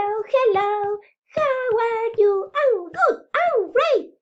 Hello, hello. How are you? I'm good. I'm great.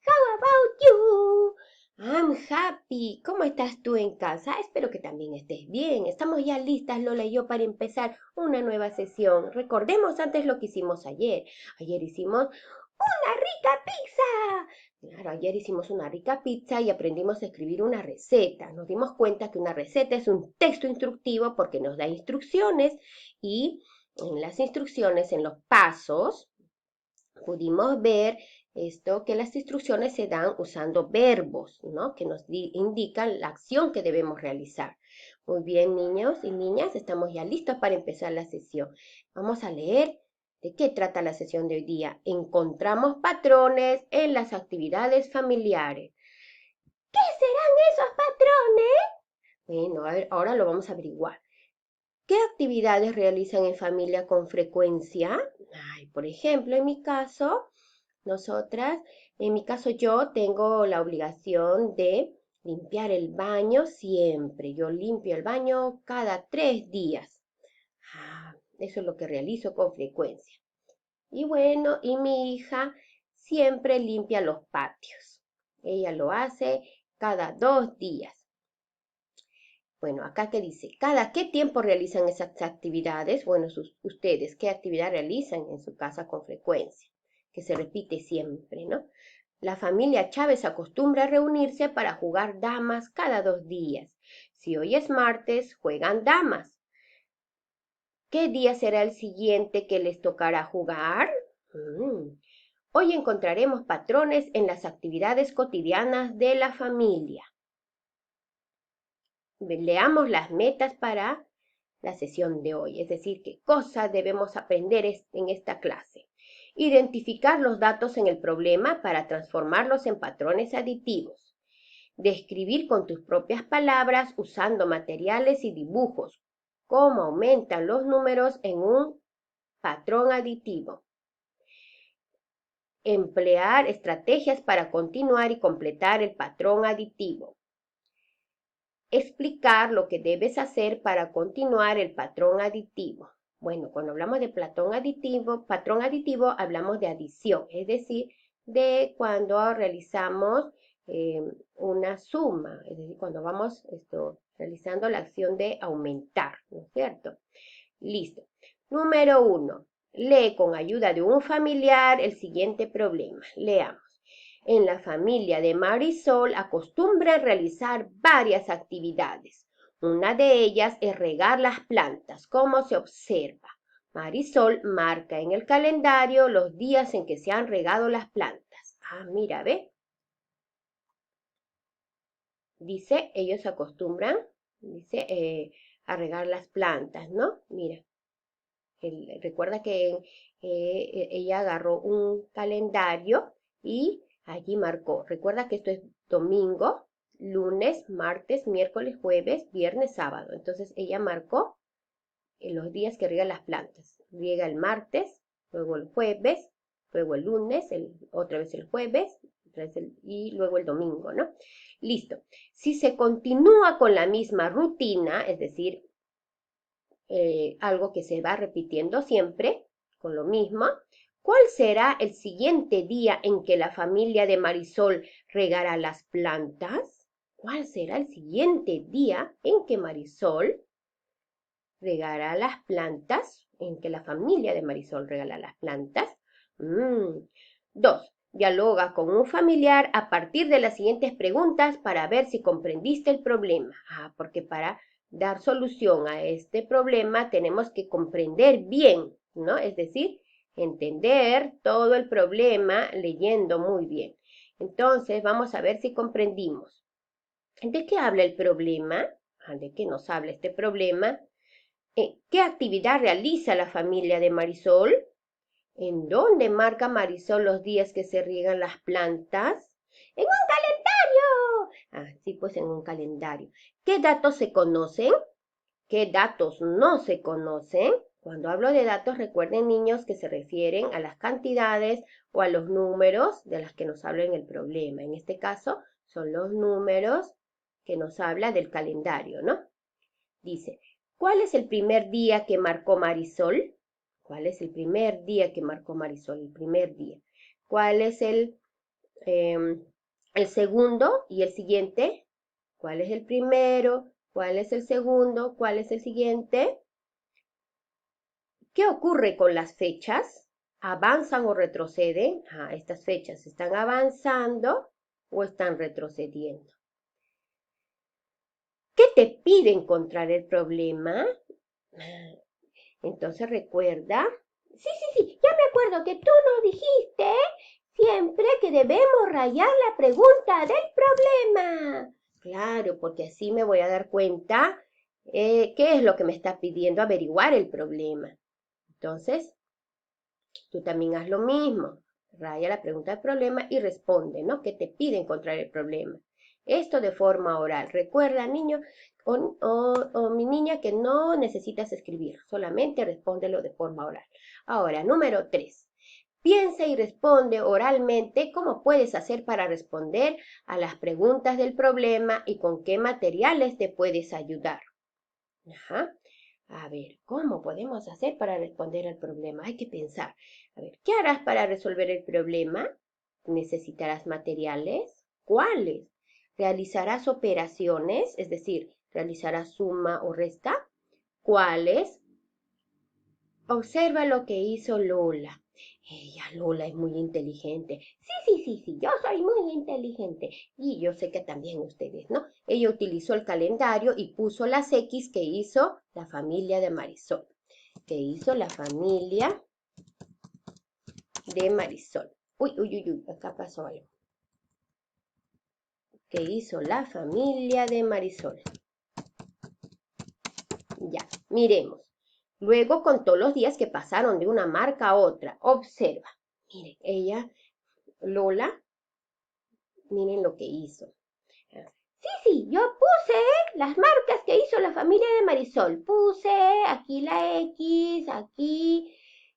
How about you? I'm happy. ¿Cómo estás tú en casa? Espero que también estés bien. Estamos ya listas, Lola y yo, para empezar una nueva sesión. Recordemos antes lo que hicimos ayer. Ayer hicimos una rica pizza. Claro, ayer hicimos una rica pizza y aprendimos a escribir una receta. Nos dimos cuenta que una receta es un texto instructivo porque nos da instrucciones y en las instrucciones, en los pasos, pudimos ver que las instrucciones se dan usando verbos, ¿no? Que nos indican la acción que debemos realizar. Muy bien, niños y niñas, estamos ya listos para empezar la sesión. Vamos a leer de qué trata la sesión de hoy día. Encontramos patrones en las actividades familiares. ¿Qué serán esos patrones? Bueno, a ver, ahora lo vamos a averiguar. ¿Qué actividades realizan en familia con frecuencia? Por ejemplo, en mi caso, yo tengo la obligación de limpiar el baño siempre. Yo limpio el baño cada 3 días. Eso es lo que realizo con frecuencia. Y bueno, y mi hija siempre limpia los patios. Ella lo hace cada 2 días. Bueno, acá que dice, ¿cada qué tiempo realizan esas actividades? Bueno, ustedes, ¿qué actividad realizan en su casa con frecuencia? Que se repite siempre, ¿no? La familia Chávez acostumbra a reunirse para jugar damas cada 2 días. Si hoy es martes, juegan damas. ¿Qué día será el siguiente que les tocará jugar? Hoy encontraremos patrones en las actividades cotidianas de la familia. Leamos las metas para la sesión de hoy, es decir, qué cosas debemos aprender en esta clase. Identificar los datos en el problema para transformarlos en patrones aditivos. Describir con tus propias palabras usando materiales y dibujos cómo aumentan los números en un patrón aditivo. Emplear estrategias para continuar y completar el patrón aditivo. Explicar lo que debes hacer para continuar el patrón aditivo. Bueno, cuando hablamos de patrón aditivo, hablamos de adición, es decir, de cuando realizamos una suma, es decir, cuando vamos realizando la acción de aumentar, ¿no es cierto? Listo. Número 1. Lee con ayuda de un familiar el siguiente problema. Leamos. En la familia de Marisol acostumbra realizar varias actividades. Una de ellas es regar las plantas, como se observa. Marisol marca en el calendario los días en que se han regado las plantas. Mira, ¿ve? Dice, ellos acostumbran, a regar las plantas, ¿no? Mira, recuerda que ella agarró un calendario y allí marcó. Recuerda que esto es domingo, lunes, martes, miércoles, jueves, viernes, sábado. Entonces ella marcó los días que riega las plantas. Riega el martes, luego el jueves, luego el lunes, otra vez el jueves y luego el domingo, ¿no? Listo. Si se continúa con la misma rutina, es decir, algo que se va repitiendo siempre, con lo mismo, ¿cuál será el siguiente día en que la familia de Marisol regará las plantas? ¿Cuál será el siguiente día en que Marisol regará las plantas? ¿En que la familia de Marisol regará las plantas? 2. Dialoga con un familiar a partir de las siguientes preguntas para ver si comprendiste el problema. Porque para dar solución a este problema tenemos que comprender bien, ¿no? Es decir, entender todo el problema leyendo muy bien. Entonces, vamos a ver si comprendimos. ¿De qué habla el problema? ¿De qué nos habla este problema? ¿Qué actividad realiza la familia de Marisol? ¿En dónde marca Marisol los días que se riegan las plantas? ¡En un calendario! Sí, pues en un calendario. ¿Qué datos se conocen? ¿Qué datos no se conocen? Cuando hablo de datos, recuerden, niños, que se refieren a las cantidades o a los números de las que nos habla en el problema. En este caso, son los números que nos habla del calendario, ¿no? Dice, ¿cuál es el primer día que marcó Marisol? ¿Cuál es el primer día que marcó Marisol? El primer día. ¿Cuál es el segundo y el siguiente? ¿Cuál es el primero? ¿Cuál es el segundo? ¿Cuál es el siguiente? ¿Qué ocurre con las fechas? ¿Avanzan o retroceden? Estas fechas están avanzando o están retrocediendo. ¿Qué te pide encontrar el problema? Entonces recuerda. Sí, ya me acuerdo que tú nos dijiste siempre que debemos rayar la pregunta del problema. Claro, porque así me voy a dar cuenta qué es lo que me está pidiendo averiguar el problema. Entonces, tú también haz lo mismo. Raya la pregunta del problema y responde, ¿no? ¿Qué te pide encontrar el problema? Esto de forma oral. Recuerda, niño o mi niña, que no necesitas escribir, solamente respóndelo de forma oral. Ahora, número 3. Piensa y responde oralmente cómo puedes hacer para responder a las preguntas del problema y con qué materiales te puedes ayudar. Ajá. A ver, ¿cómo podemos hacer para responder al problema? Hay que pensar. A ver, ¿qué harás para resolver el problema? ¿Necesitarás materiales? ¿Cuáles? ¿Realizarás operaciones? Es decir, ¿realizarás suma o resta? ¿Cuáles? Observa lo que hizo Lola. Lola es muy inteligente. Sí, yo soy muy inteligente. Y yo sé que también ustedes, ¿no? Ella utilizó el calendario y puso las X que hizo la familia de Marisol. Que hizo la familia de Marisol. Uy, acá pasó algo. Que hizo la familia de Marisol. Ya, miremos. Luego contó los días que pasaron de una marca a otra. Observa. Miren, Lola, miren lo que hizo. Sí, yo puse las marcas que hizo la familia de Marisol. Puse aquí la X, aquí,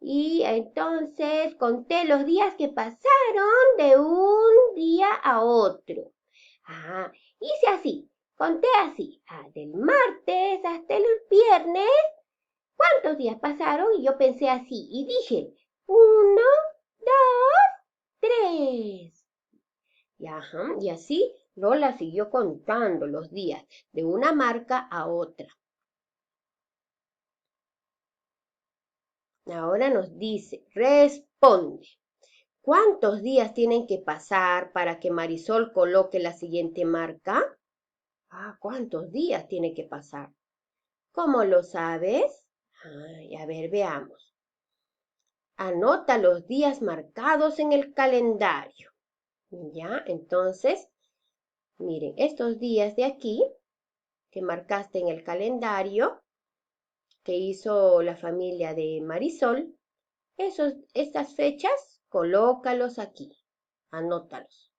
y entonces conté los días que pasaron de un día a otro. Hice así, conté así, del martes hasta el viernes. ¿Cuántos días pasaron? Y yo pensé así, y dije, 1, 2, 3. Y así Lola siguió contando los días de una marca a otra. Ahora nos dice, responde. ¿Cuántos días tienen que pasar para que Marisol coloque la siguiente marca? ¿Cuántos días tiene que pasar? ¿Cómo lo sabes? A ver, veamos. Anota los días marcados en el calendario. Ya, entonces, miren, estos días de aquí que marcaste en el calendario que hizo la familia de Marisol, estas fechas, colócalos aquí, anótalos,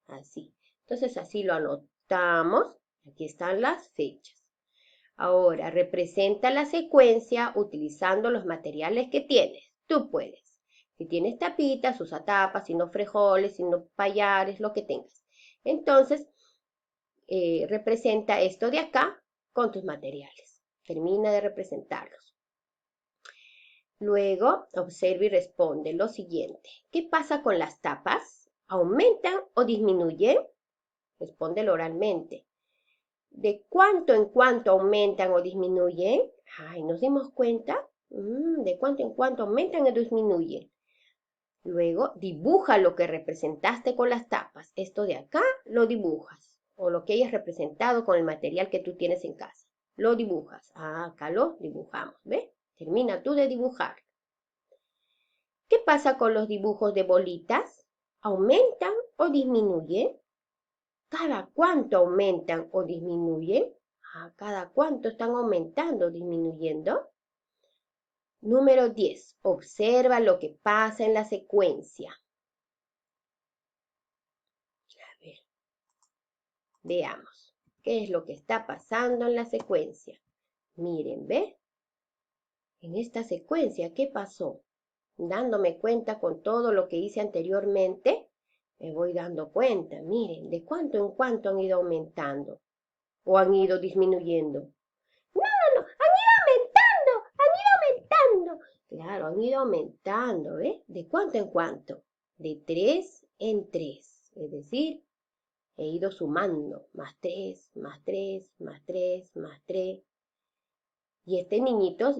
así. Entonces así lo anotamos, aquí están las fechas. Ahora, representa la secuencia utilizando los materiales que tienes. Tú puedes. Si tienes tapitas, usa tapas, si no frijoles, si no payares, lo que tengas. Entonces, representa esto de acá con tus materiales. Termina de representarlos. Luego, observa y responde lo siguiente. ¿Qué pasa con las tapas? ¿Aumentan o disminuyen? Respóndelo oralmente. ¿De cuánto en cuánto aumentan o disminuyen? ¿Nos dimos cuenta? ¿De cuánto en cuánto aumentan o disminuyen? Luego, dibuja lo que representaste con las tapas. Esto de acá lo dibujas. O lo que hayas representado con el material que tú tienes en casa. Lo dibujas. Acá lo dibujamos, ¿ves? Termina tú de dibujar. ¿Qué pasa con los dibujos de bolitas? ¿Aumentan o disminuyen? ¿Cada cuánto aumentan o disminuyen? ¿Cada cuánto están aumentando o disminuyendo? Número 10. Observa lo que pasa en la secuencia. A ver, veamos. ¿Qué es lo que está pasando en la secuencia? Miren, ¿ve? En esta secuencia, ¿qué pasó? Dándome cuenta con todo lo que hice anteriormente, me voy dando cuenta, miren, de cuánto en cuánto han ido aumentando o han ido disminuyendo. No, han ido aumentando. Claro, han ido aumentando, ¿ves? ¿De cuánto en cuánto? De 3 en 3. Es decir, he ido sumando. Más 3, más 3, más 3, más 3. Y este niñito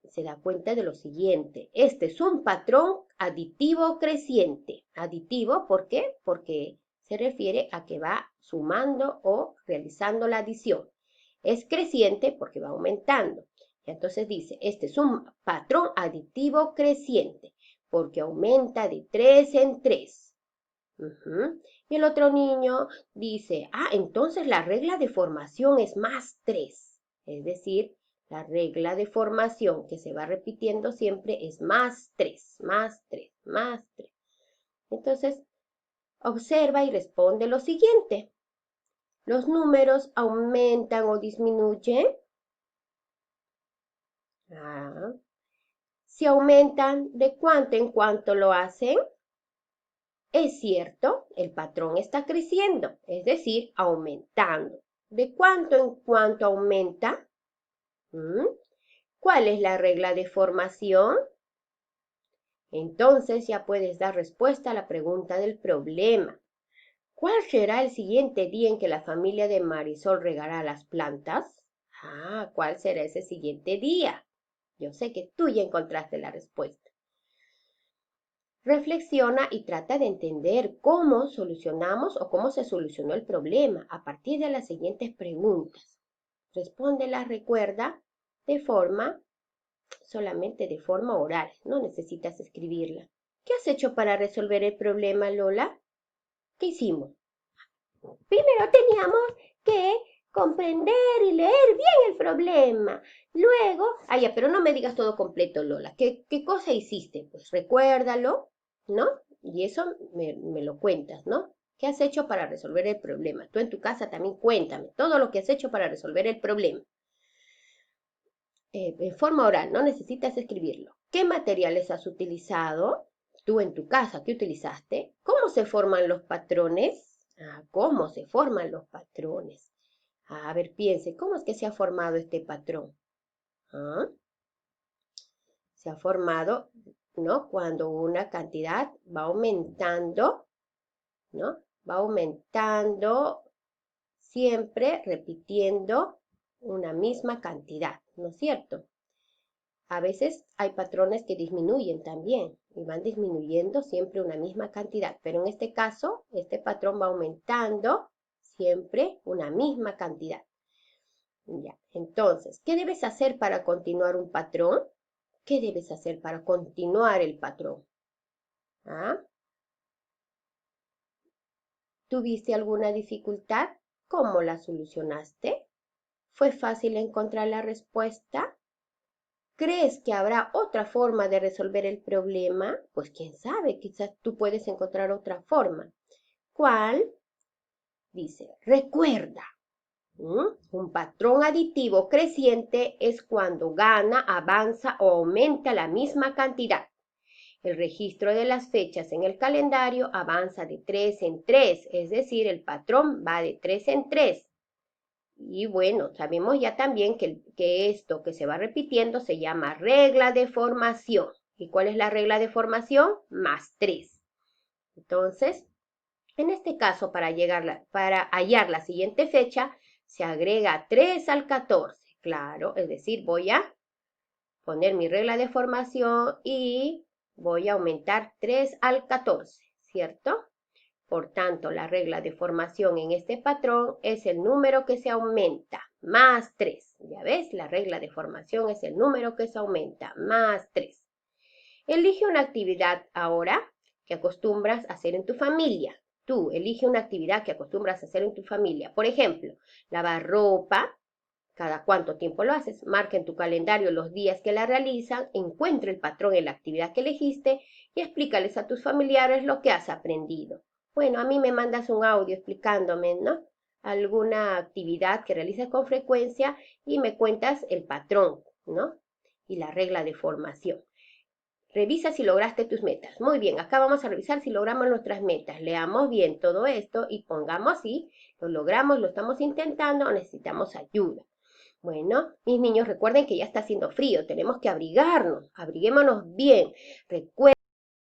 se da cuenta de lo siguiente. Este es un patrón aditivo creciente. Aditivo, ¿por qué? Porque se refiere a que va sumando o realizando la adición. Es creciente porque va aumentando. Y entonces dice, este es un patrón aditivo creciente porque aumenta de 3 en 3. Y el otro niño dice, entonces la regla de formación es más 3. Es decir, la regla de formación que se va repitiendo siempre es más 3, más 3, más 3. Entonces, observa y responde lo siguiente. ¿Los números aumentan o disminuyen? Si aumentan, ¿de cuánto en cuánto lo hacen? Es cierto, el patrón está creciendo, es decir, aumentando. ¿De cuánto en cuánto aumenta? ¿Cuál es la regla de formación? Entonces ya puedes dar respuesta a la pregunta del problema. ¿Cuál será el siguiente día en que la familia de Marisol regará las plantas? ¿Cuál será ese siguiente día? Yo sé que tú ya encontraste la respuesta. Reflexiona y trata de entender cómo solucionamos o cómo se solucionó el problema a partir de las siguientes preguntas. Respóndelas, recuerda, solamente de forma oral, no necesitas escribirla. ¿Qué has hecho para resolver el problema, Lola? ¿Qué hicimos? Primero teníamos que comprender y leer bien el problema. Luego, pero no me digas todo completo, Lola. ¿Qué cosa hiciste? Pues recuérdalo, ¿no? Y eso me lo cuentas, ¿no? ¿Qué has hecho para resolver el problema? Tú en tu casa también cuéntame todo lo que has hecho para resolver el problema. En forma oral, no necesitas escribirlo. ¿Qué materiales has utilizado? Tú en tu casa, ¿qué utilizaste? ¿Cómo se forman los patrones? ¿Cómo se forman los patrones? A ver, piense, ¿cómo es que se ha formado este patrón? Se ha formado, ¿no? Cuando una cantidad va aumentando, ¿no? Va aumentando siempre repitiendo una misma cantidad, ¿no es cierto? A veces hay patrones que disminuyen también y van disminuyendo siempre una misma cantidad, pero en este caso, este patrón va aumentando siempre una misma cantidad. Ya, entonces, ¿qué debes hacer para continuar un patrón? ¿Qué debes hacer para continuar el patrón? ¿Tuviste alguna dificultad? ¿Cómo la solucionaste? ¿Fue fácil encontrar la respuesta? ¿Crees que habrá otra forma de resolver el problema? Pues quién sabe, quizás tú puedes encontrar otra forma. ¿Cuál? Dice, recuerda. Un patrón aditivo creciente es cuando gana, avanza o aumenta la misma cantidad. El registro de las fechas en el calendario avanza de 3 en 3, es decir, el patrón va de 3 en 3. Y bueno, sabemos ya también que esto que se va repitiendo se llama regla de formación. ¿Y cuál es la regla de formación? Más 3. Entonces, en este caso, para hallar la siguiente fecha, se agrega 3 al 14. Claro, es decir, voy a poner mi regla de formación y voy a aumentar 3 al 14, ¿cierto? Por tanto, la regla de formación en este patrón es el número que se aumenta, más 3. Ya ves, la regla de formación es el número que se aumenta, más 3. Elige una actividad ahora que acostumbras a hacer en tu familia. Tú elige una actividad que acostumbras a hacer en tu familia. Por ejemplo, lavar ropa. ¿Cada cuánto tiempo lo haces? Marca en tu calendario los días que la realizan, encuentra el patrón en la actividad que elegiste y explícales a tus familiares lo que has aprendido. Bueno, a mí me mandas un audio explicándome, ¿no? Alguna actividad que realices con frecuencia y me cuentas el patrón, ¿no? Y la regla de formación. Revisa si lograste tus metas. Muy bien, acá vamos a revisar si logramos nuestras metas. Leamos bien todo esto y pongamos si lo logramos, lo estamos intentando o necesitamos ayuda. Bueno, mis niños, recuerden que ya está haciendo frío, tenemos que abrigarnos, abriguémonos bien. Recuerden